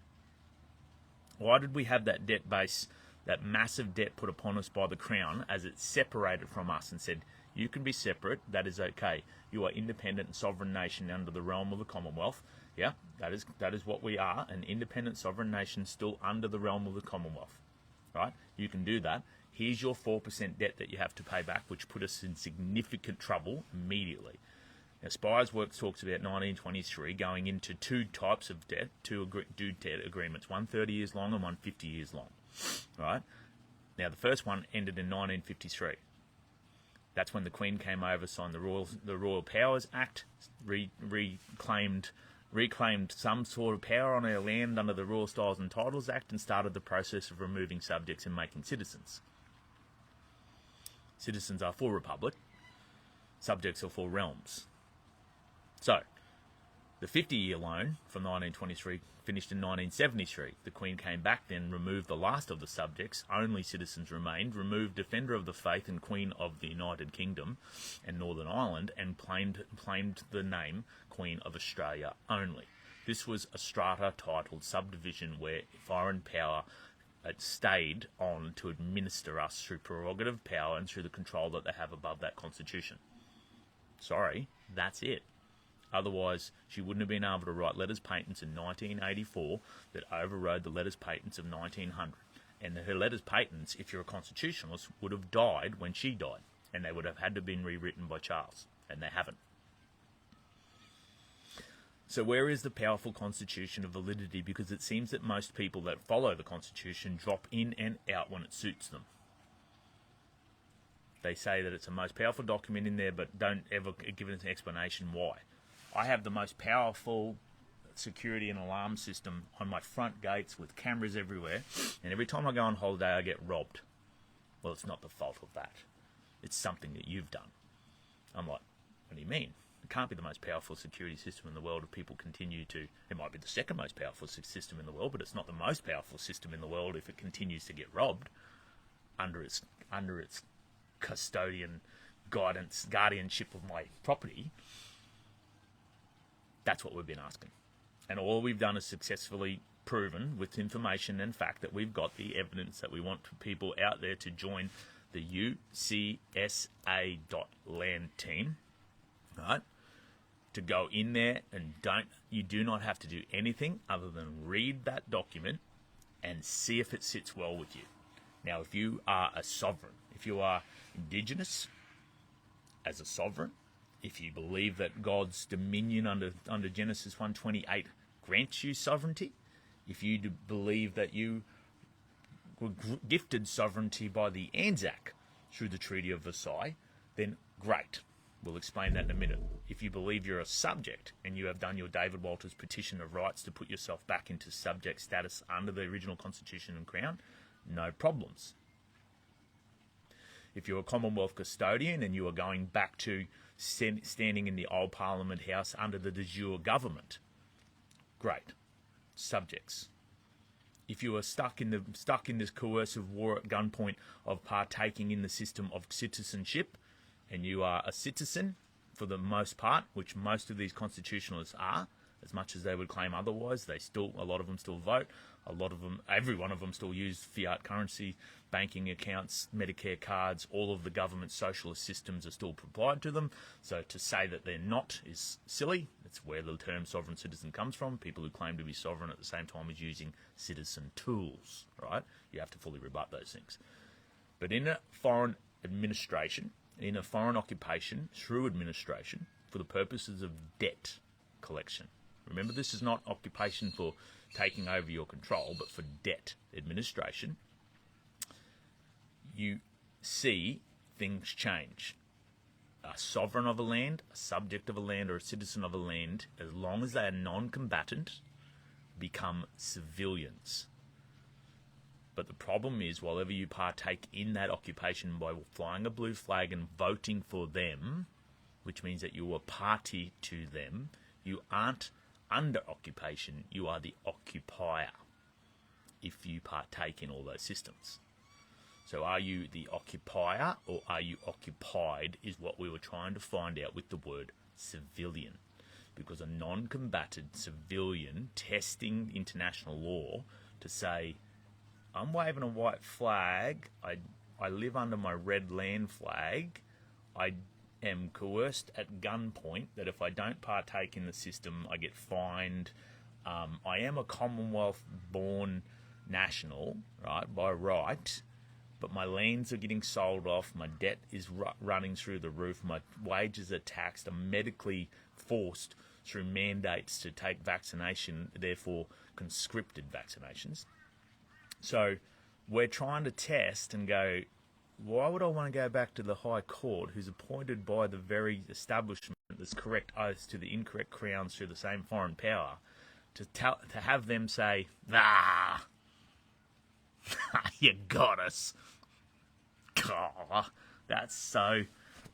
Why did we have that debt base, that massive debt put upon us by the Crown as it separated from us and said, you can be separate, that is okay. You are independent and sovereign nation under the realm of the Commonwealth. Yeah, that is what we are, an independent sovereign nation still under the realm of the Commonwealth. Right? You can do that. Here's your 4% debt that you have to pay back, which put us in significant trouble immediately. Now, Spires Works talks about 1923 going into two types of debt, two debt agreements, one 30 years long and one 50 years long. Right? Now, the first one ended in 1953. That's when the Queen came over, signed the Royal Powers Act, reclaimed some sort of power on our land under the Royal Styles and Titles Act, and started the process of removing subjects and making citizens. Citizens are for republic, subjects are for realms. So, the 50-year loan from 1923 finished in 1973. The Queen came back then, removed the last of the subjects, only citizens remained, removed Defender of the Faith and Queen of the United Kingdom and Northern Ireland, and claimed the name Queen of Australia only. This was a strata-titled subdivision where foreign power stayed on to administer us through prerogative power and through the control that they have above that constitution. Sorry, that's it. Otherwise, she wouldn't have been able to write letters patents in 1984 that overrode the letters patents of 1900. And her letters patents, if you're a constitutionalist, would have died when she died. And they would have had to have been rewritten by Charles. And they haven't. So where is the powerful constitution of validity? Because it seems that most people that follow the constitution drop in and out when it suits them. They say that it's the most powerful document in there, but don't ever give us an explanation why. I have the most powerful security and alarm system on my front gates with cameras everywhere, and every time I go on holiday I get robbed. Well, it's not the fault of that. It's something that you've done. I'm like, what do you mean? It can't be the most powerful security system in the world if people continue to... It might be the second most powerful system in the world, but it's not the most powerful system in the world if it continues to get robbed under its custodian guardianship of my property. That's what we've been asking. And all we've done is successfully proven with information and fact that we've got the evidence that we want people out there to join the UCSA.land team, right? To go in there and you do not have to do anything other than read that document and see if it sits well with you. Now, if you are a sovereign, if you are Indigenous as a sovereign, if you believe that God's dominion under Genesis 1:28 grants you sovereignty, if you believe that you were gifted sovereignty by the Anzac through the Treaty of Versailles, then great. We'll explain that in a minute. If you believe you're a subject and you have done your David Walters petition of rights to put yourself back into subject status under the original Constitution and Crown, no problems. If you're a Commonwealth custodian and you are going back to standing in the old Parliament House under the de jure government, great. Subjects. If you are stuck in this coercive war at gunpoint of partaking in the system of citizenship, and you are a citizen for the most part, which most of these constitutionalists are, as much as they would claim otherwise, a lot of them still vote. A lot of them, every one of them still use fiat currency, banking accounts, Medicare cards. All of the government socialist systems are still applied to them. So to say that they're not is silly. It's where the term sovereign citizen comes from. People who claim to be sovereign at the same time as using citizen tools, right? You have to fully rebut those things. But in a foreign administration, in a foreign occupation, through administration, for the purposes of debt collection. Remember, this is not occupation for taking over your control, but for debt administration. You see things change. A sovereign of a land, a subject of a land, or a citizen of a land, as long as they are non-combatant, become civilians. But the problem is, whenever you partake in that occupation by flying a blue flag and voting for them, which means that you are party to them, you aren't under occupation, you are the occupier if you partake in all those systems. So are you the occupier or are you occupied is what we were trying to find out with the word civilian. because a non-combatant civilian testing international law to say, I'm waving a white flag, I live under my red land flag, I am coerced at gunpoint that if I don't partake in the system, I get fined. I am a Commonwealth-born national, right, by right, but my lands are getting sold off, my debt is running through the roof, my wages are taxed, I'm medically forced through mandates to take vaccination, therefore conscripted vaccinations. So we're trying to test and go, why would I want to go back to the High Court, who's appointed by the very establishment that's correct oaths to the incorrect crowns through the same foreign power, to have them say, you got us. Oh, that's so...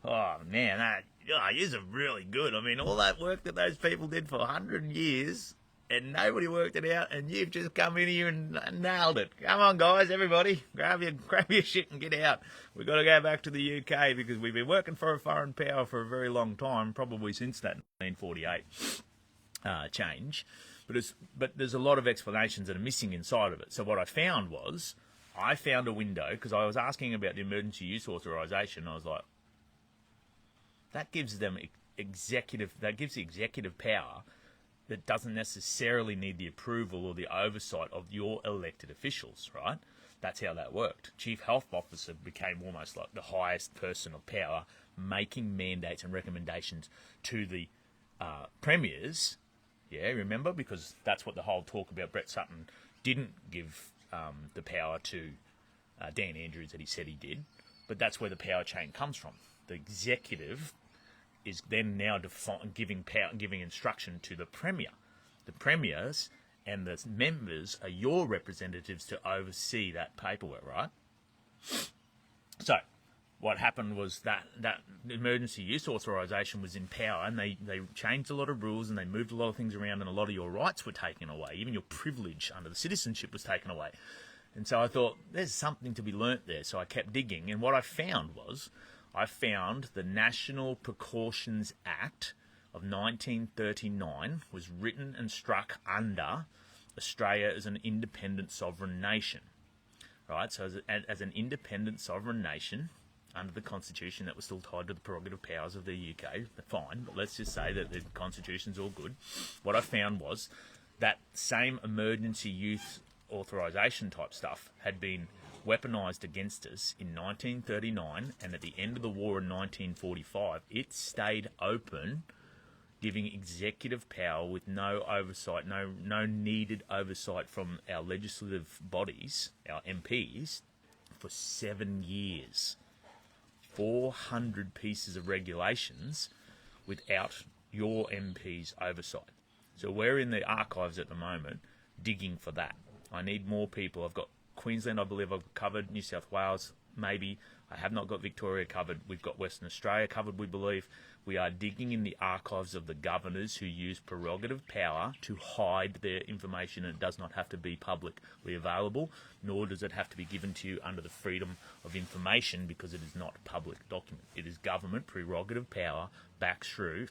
Oh, man, yours are really good. I mean, all that work that those people did for 100 years, and nobody worked it out, and you've just come in here and nailed it. Come on, guys, everybody, grab your shit and get out. We've got to go back to the UK because we've been working for a foreign power for a very long time, probably since that 1948 change. But there's a lot of explanations that are missing inside of it. So what I found was, I found a window, because I was asking about the emergency use authorisation. I was like, that gives them the executive power that doesn't necessarily need the approval or the oversight of your elected officials, right? That's how that worked. Chief Health Officer became almost like the highest person of power, making mandates and recommendations to the premiers. Yeah, remember? Because that's what the whole talk about Brett Sutton didn't give the power to Dan Andrews that he said he did. But that's where the power chain comes from. The executive is then now giving instruction to the Premier. The Premiers and the members are your representatives to oversee that paperwork, right? So what happened was that emergency use authorisation was in power, and they changed a lot of rules and they moved a lot of things around, and a lot of your rights were taken away. Even your privilege under the citizenship was taken away. And so I thought, there's something to be learnt there. So I kept digging, and what I found the National Precautions Act of 1939 was written and struck under Australia as an independent sovereign nation. Right? So as an independent sovereign nation, under the Constitution, that was still tied to the prerogative powers of the UK, fine, but let's just say that the Constitution's all good. What I found was that same emergency use authorisation type stuff had been weaponised against us in 1939, and at the end of the war in 1945, it stayed open, giving executive power with no oversight, no needed oversight from our legislative bodies, our MPs, for 7 years. 400 pieces of regulations without your MP's oversight. So we're in the archives at the moment digging for that. I need more people. I've got Queensland, I believe I've covered, New South Wales, maybe. I have not got Victoria covered. We've got Western Australia covered, we believe. We are digging in the archives of the governors who use prerogative power to hide their information, and it does not have to be publicly available, nor does it have to be given to you under the freedom of information, because it is not a public document. It is government prerogative power back through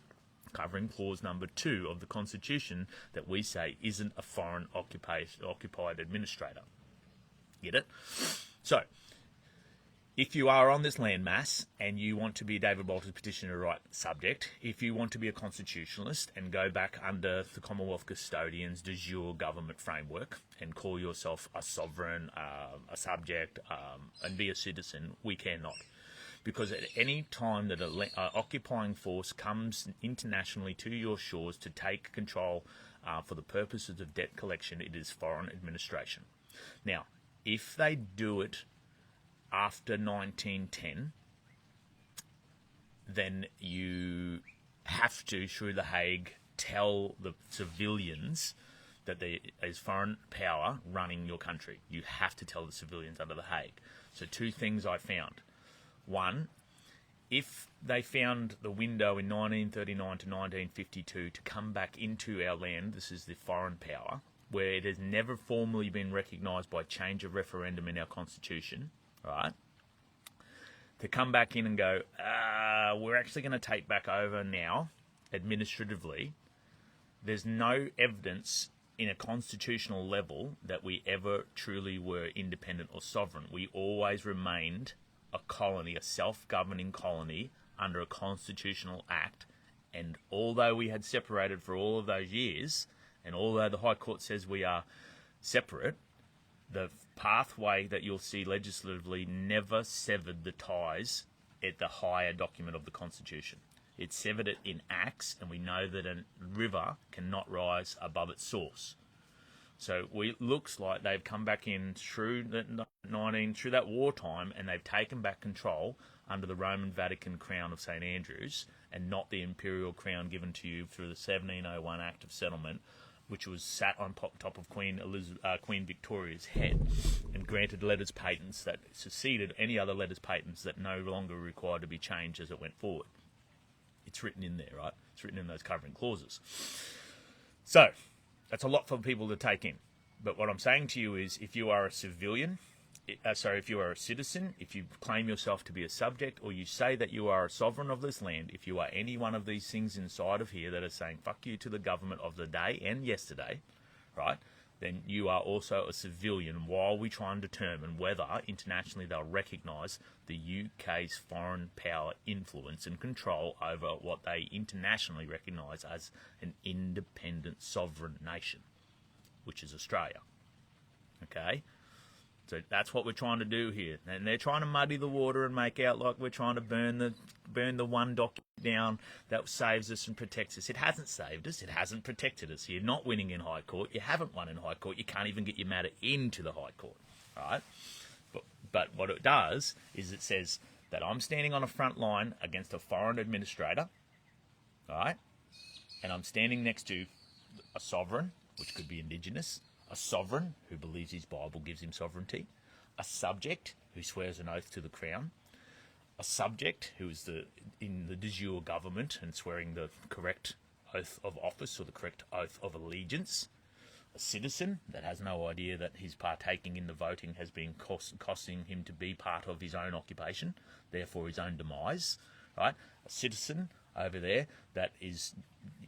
covering clause number 2 of the Constitution that we say isn't a foreign occupied administrator. Get it? So, if you are on this landmass and you want to be David Walter's petitioner right subject, if you want to be a constitutionalist and go back under the Commonwealth Custodian's de jure government framework and call yourself a sovereign, a subject, and be a citizen, we cannot. Because at any time that an occupying force comes internationally to your shores to take control for the purposes of debt collection, it is foreign administration. Now, if they do it after 1910, then you have to, through The Hague, tell the civilians that there is foreign power running your country. You have to tell the civilians under The Hague. So 2 things I found. One, if they found the window in 1939 to 1952 to come back into our land, this is the foreign power, where it has never formally been recognised by change of referendum in our Constitution, right? To come back in and go, we're actually going to take back over now, administratively, there's no evidence in a constitutional level that we ever truly were independent or sovereign. We always remained a colony, a self-governing colony under a constitutional act. And although we had separated for all of those years, and although the High Court says we are separate, the pathway that you'll see legislatively never severed the ties at the higher document of the Constitution. It severed it in acts, and we know that a river cannot rise above its source. So it looks like they've come back in through through that wartime, and they've taken back control under the Roman Vatican Crown of St Andrews, and not the imperial crown given to you through the 1701 Act of Settlement, which was sat on top of Queen Victoria's head and granted letters patents that succeeded any other letters patents that no longer required to be changed as it went forward. It's written in there, right? It's written in those covering clauses. So, that's a lot for people to take in. But what I'm saying to you is, if you are a civilian, if you are a citizen, if you claim yourself to be a subject, or you say that you are a sovereign of this land, if you are any one of these things inside of here that are saying fuck you to the government of the day and yesterday, right, then you are also a civilian while we try and determine whether internationally they'll recognise the UK's foreign power influence and control over what they internationally recognise as an independent sovereign nation, which is Australia. Okay? So that's what we're trying to do here. And they're trying to muddy the water and make out like we're trying to burn the one document down that saves us and protects us. It hasn't saved us. It hasn't protected us. You're not winning in High Court. You haven't won in High Court. You can't even get your matter into the High Court. Right? But what it does is it says that I'm standing on a front line against a foreign administrator. Right? And I'm standing next to a sovereign, which could be Indigenous, a sovereign who believes his Bible gives him sovereignty, a subject who swears an oath to the crown, a subject who is in the de jure government and swearing the correct oath of office or the correct oath of allegiance, a citizen that has no idea that his partaking in the voting has been costing him to be part of his own occupation, therefore his own demise, right? A citizen over there that is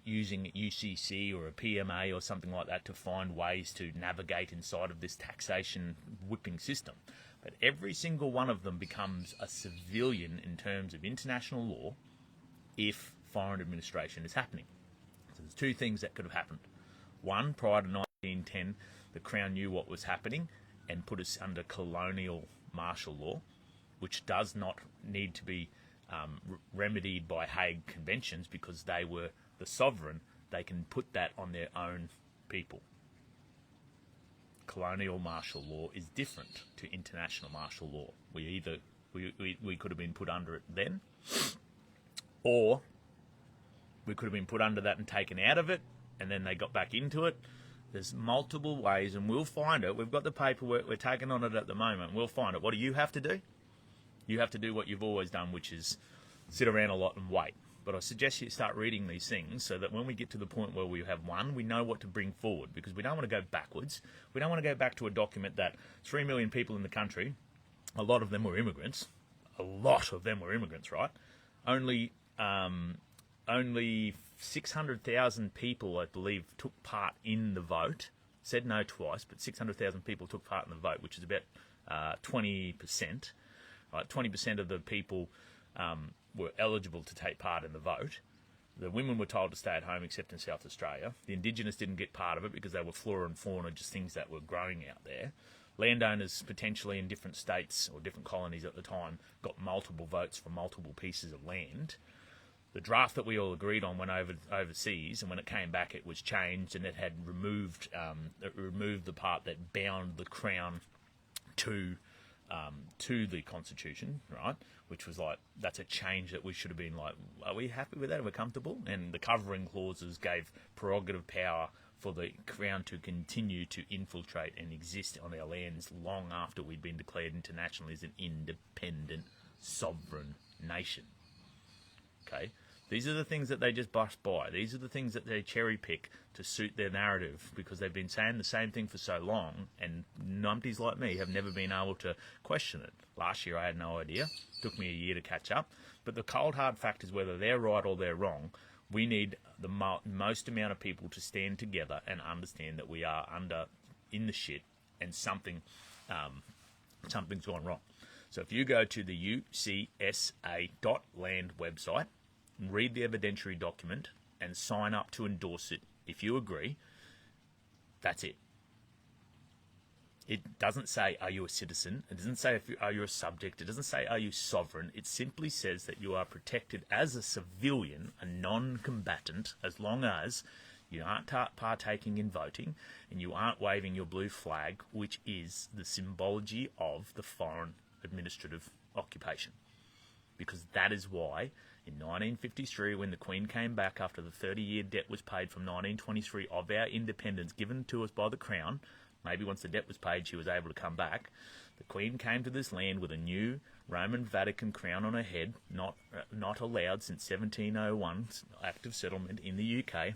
using UCC or a PMA or something like that to find ways to navigate inside of this taxation whipping system. But every single one of them becomes a civilian in terms of international law if foreign administration is happening. So there's two things that could have happened. One, prior to 1910, the Crown knew what was happening and put us under colonial martial law, which does not need to be remedied by Hague Conventions because they were the sovereign. They can put that on their own people. Colonial martial law is different to international martial law. We could have been put under it then, or we could have been put under that and taken out of it, and then they got back into it. There's multiple ways, and we'll find it. We've got the paperwork. We're taking on it at the moment. We'll find it. What do you have to do? You have to do what you've always done, which is sit around a lot and wait. But I suggest you start reading these things so that when we get to the point where we have one, we know what to bring forward, because we don't want to go backwards. We don't want to go back to a document that 3 million people in the country, a lot of them were immigrants. A lot of them were immigrants, right? Only 600,000 people, I believe, took part in the vote. Said no twice, but 600,000 people took part in the vote, which is about 20%. Right, 20% of the people were eligible to take part in the vote. The women were told to stay at home, except in South Australia. The Indigenous didn't get part of it because they were flora and fauna, just things that were growing out there. Landowners, potentially in different states or different colonies at the time, got multiple votes for multiple pieces of land. The draft that we all agreed on went overseas, and when it came back, it was changed, and it had removed the part that bound the Crown to the Constitution, right? Which was like, that's a change that we should have been like, are we happy with that? Are we comfortable? And the covering clauses gave prerogative power for the Crown to continue to infiltrate and exist on our lands long after we'd been declared internationally as an independent, sovereign nation. Okay? These are the things that they just bust by. These are the things that they cherry pick to suit their narrative, because they've been saying the same thing for so long, and numpties like me have never been able to question it. Last year I had no idea. It took me a year to catch up. But the cold hard fact is, whether they're right or they're wrong, We need the most amount of people to stand together and understand that we are in the shit and something's gone wrong. So if you go to the ucsa.land website, read the evidentiary document and sign up to endorse it if you agree, that's it. It doesn't say, are you a citizen? It doesn't say, are you a subject? It doesn't say, are you sovereign? It simply says that you are protected as a civilian, a non-combatant, as long as you aren't partaking in voting and you aren't waving your blue flag, which is the symbology of the foreign administrative occupation. Because that is why, in 1953, when the Queen came back after the 30-year debt was paid from 1923 of our independence given to us by the Crown, maybe once the debt was paid, she was able to come back. The Queen came to this land with a new Roman Vatican crown on her head, not allowed since 1701, Act of Settlement in the UK.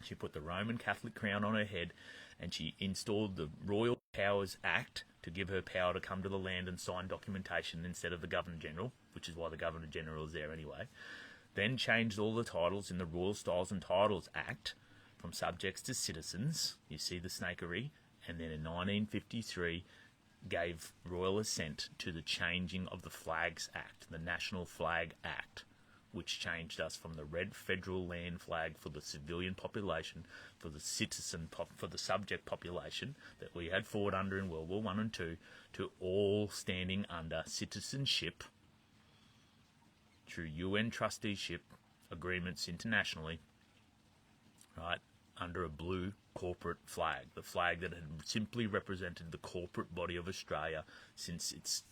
She put the Roman Catholic crown on her head, and she installed the Royal Powers Act to give her power to come to the land and sign documentation instead of the Governor-General, which is why the Governor-General is there anyway. Then changed all the titles in the Royal Styles and Titles Act from subjects to citizens. You see the snakery. And then in 1953 gave royal assent to the changing of the Flags Act, the National Flag Act, which changed us from the red federal land flag for the civilian population, for the for the subject population that we had fought under in World War I and II, to all standing under citizenship through UN trusteeship agreements internationally, right, under a blue corporate flag, the flag that had simply represented the corporate body of Australia since its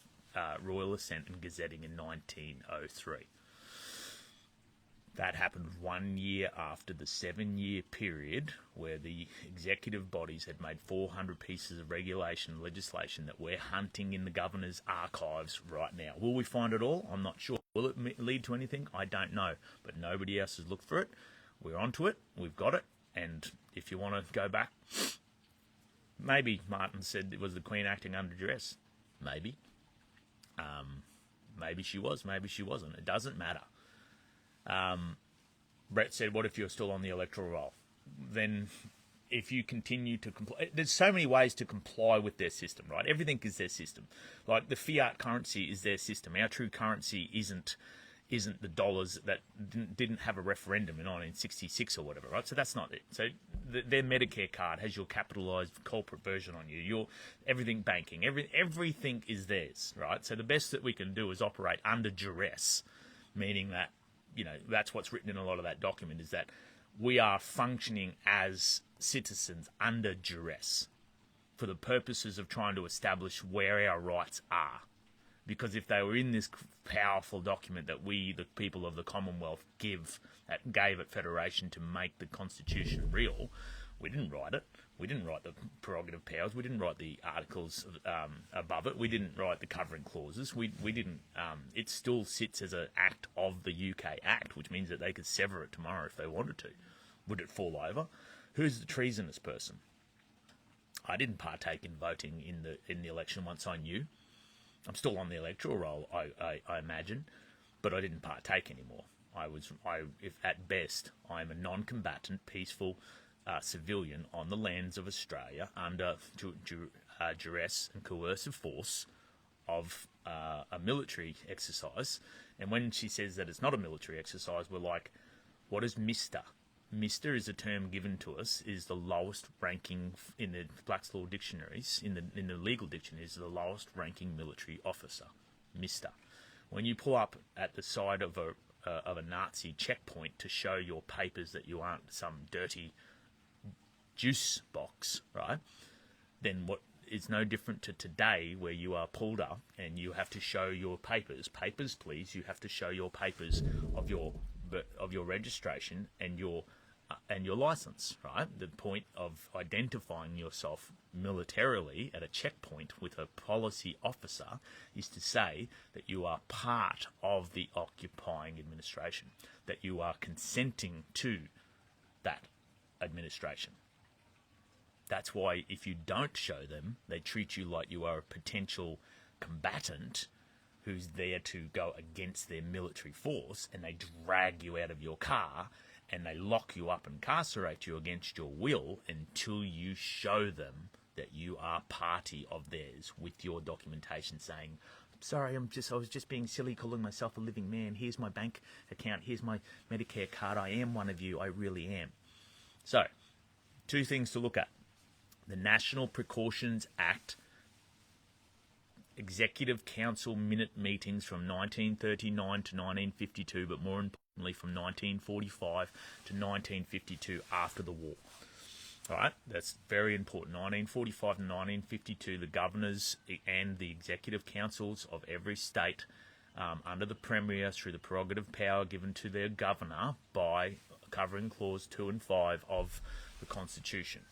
royal assent and gazetting in 1903. That happened 1 year after the 7-year period where the executive bodies had made 400 pieces of regulation and legislation that we're hunting in the governor's archives right now. Will we find it all? I'm not sure. Will it lead to anything? I don't know. But nobody else has looked for it. We're onto it. We've got it. And if you want to go back, maybe Martin said it was the Queen acting under duress. Maybe. Maybe she was, maybe she wasn't. It doesn't matter. Brett said, what if you're still on the electoral roll? Then if you continue to comply, there's so many ways to comply with their system, right? Everything is their system. Like the fiat currency is their system. Our true currency isn't the dollars that didn't have a referendum in 1966 or whatever, right? So that's not it. So their Medicare card has your capitalised corporate version on you. Your everything banking, everything is theirs, right? So the best that we can do is operate under duress, meaning that, you know, that's what's written in a lot of that document, is that we are functioning as citizens under duress for the purposes of trying to establish where our rights are. Because if they were in this powerful document that we, the people of the Commonwealth, gave at Federation to make the Constitution real, we didn't write it. We didn't write the prerogative powers. We didn't write the articles above it. We didn't write the covering clauses. We didn't. It still sits as an act of the UK Act, which means that they could sever it tomorrow if they wanted to. Would it fall over? Who's the treasonous person? I didn't partake in voting in the election once I knew. I'm still on the electoral roll, I imagine, but I didn't partake anymore. If at best, I'm a non-combatant, peaceful civilian on the lands of Australia under duress and coercive force of a military exercise. And when she says that it's not a military exercise, we're like, what is Mr.? Mr. is a term given to us, is the lowest ranking in the Black's Law dictionaries, in the legal dictionaries, the lowest ranking military officer, Mr. When you pull up at the side of a Nazi checkpoint to show your papers that you aren't some dirty juice box, right? Then what is no different to today, where you are pulled up and you have to show your papers. Papers, please. You have to show your papers of your registration and your license, right? The point of identifying yourself militarily at a checkpoint with a policy officer is to say that you are part of the occupying administration, that you are consenting to that administration. That's why if you don't show them, they treat you like you are a potential combatant who's there to go against their military force, and they drag you out of your car and they lock you up and incarcerate you against your will until you show them that you are party of theirs with your documentation saying, sorry, I was just being silly calling myself a living man. Here's my bank account. Here's my Medicare card. I am one of you. I really am. So, two things to look at. The National Precautions Act, Executive Council minute meetings from 1939 to 1952, but more importantly from 1945 to 1952 after the war. All right, that's very important. 1945 to 1952, the governors and the executive councils of every state, under the Premier, through the prerogative power given to their governor by covering Clause 2 and 5 of the Constitution.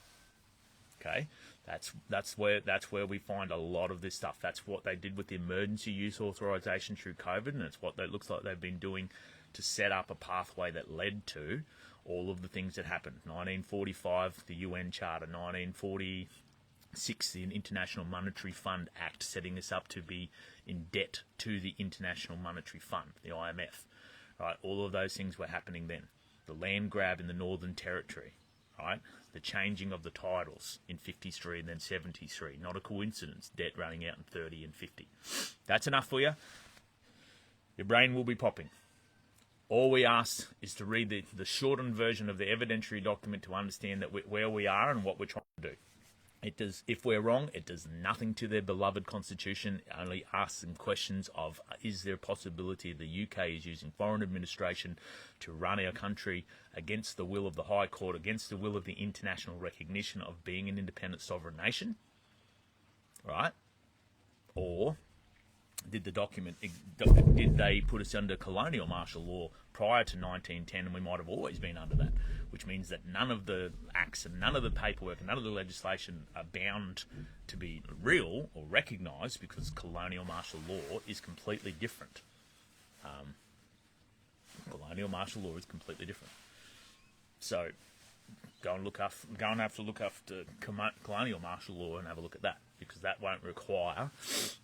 Okay, that's where we find a lot of this stuff. That's what they did with the emergency use authorization through COVID, and it's what it looks like they've been doing to set up a pathway that led to all of the things that happened. 1945, the UN Charter. 1946, the International Monetary Fund Act, setting us up to be in debt to the International Monetary Fund, the IMF. Right, all of those things were happening then. The land grab in the Northern Territory. Right, the changing of the titles in 53 and then 73. Not a coincidence. Debt running out in 30 and 50. That's enough for you. Your brain will be popping. All we ask is to read the shortened version of the evidentiary document to understand that where we are and what we're trying to do. It does, if we're wrong, it does nothing to their beloved constitution. It only asks them questions of, is there a possibility the UK is using foreign administration to run our country against the will of the High Court, against the will of the international recognition of being an independent sovereign nation? Right? Or did they put us under colonial martial law prior to 1910, and we might have always been under that, which means that none of the acts and none of the paperwork and none of the legislation are bound to be real or recognised, because colonial martial law is completely different. Colonial martial law is completely different. So go and have to look after colonial martial law and have a look at that, because that won't require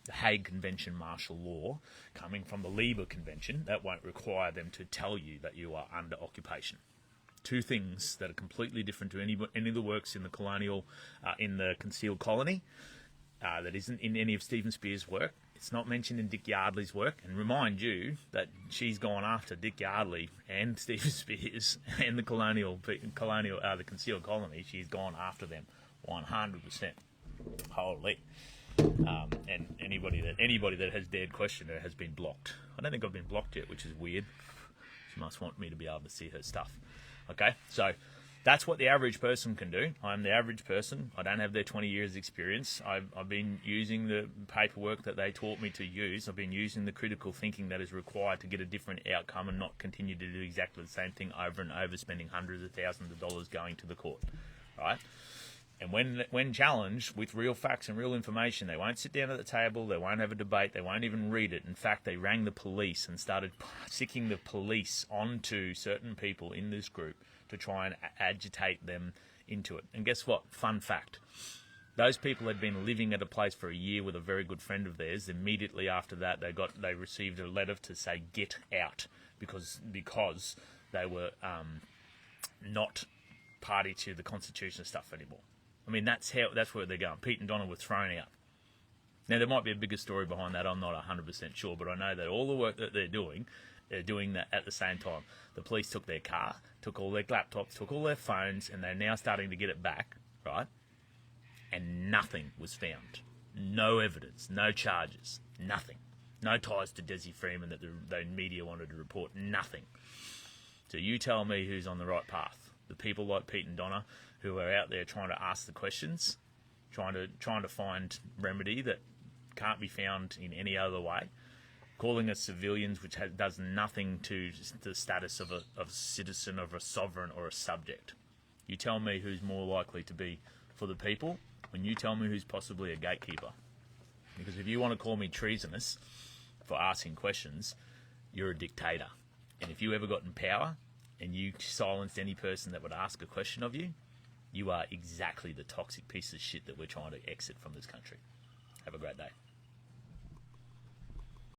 the Hague Convention martial law coming from the Lieber Convention. That won't require them to tell you that you are under occupation. Two things that are completely different to any of the works in the colonial, in the concealed colony, that isn't in any of Stephen Spear's work. It's not mentioned in Dick Yardley's work. And remind you that she's gone after Dick Yardley and Stephen Spears and the the concealed colony. She's gone after them 100%. Holy. And anybody that has dared question her has been blocked. I don't think I've been blocked yet, which is weird. She must want me to be able to see her stuff. Okay, so that's what the average person can do. I'm the average person. I don't have their 20 years experience. I've been using the paperwork that they taught me to use. I've been using the critical thinking that is required to get a different outcome and not continue to do exactly the same thing over and over, spending hundreds of thousands of dollars going to the court, right? And when challenged with real facts and real information, they won't sit down at the table, they won't have a debate, they won't even read it. In fact, they rang the police and started sicking the police onto certain people in this group to try and agitate them into it. And guess what? Fun fact. Those people had been living at a place for a year with a very good friend of theirs. Immediately after that, they received a letter to say, get out, because they were not party to the Constitution stuff anymore. I mean, that's where they're going. Pete and Donna were thrown out. Now, there might be a bigger story behind that. I'm not 100% sure, but I know that all the work that they're doing that at the same time. The police took their car, took all their laptops, took all their phones, and they're now starting to get it back, right? And nothing was found. No evidence, no charges, nothing. No ties to Desi Freeman that the media wanted to report, nothing. So you tell me who's on the right path. The people like Pete and Donna who are out there trying to ask the questions, trying to find remedy that can't be found in any other way, calling us civilians, which does nothing to the status of a citizen, of a sovereign or a subject. You tell me who's more likely to be for the people, and you tell me who's possibly a gatekeeper. Because if you want to call me treasonous for asking questions, you're a dictator. And if you ever got in power and you silenced any person that would ask a question of you, you are exactly the toxic piece of shit that we're trying to exit from this country. Have a great day.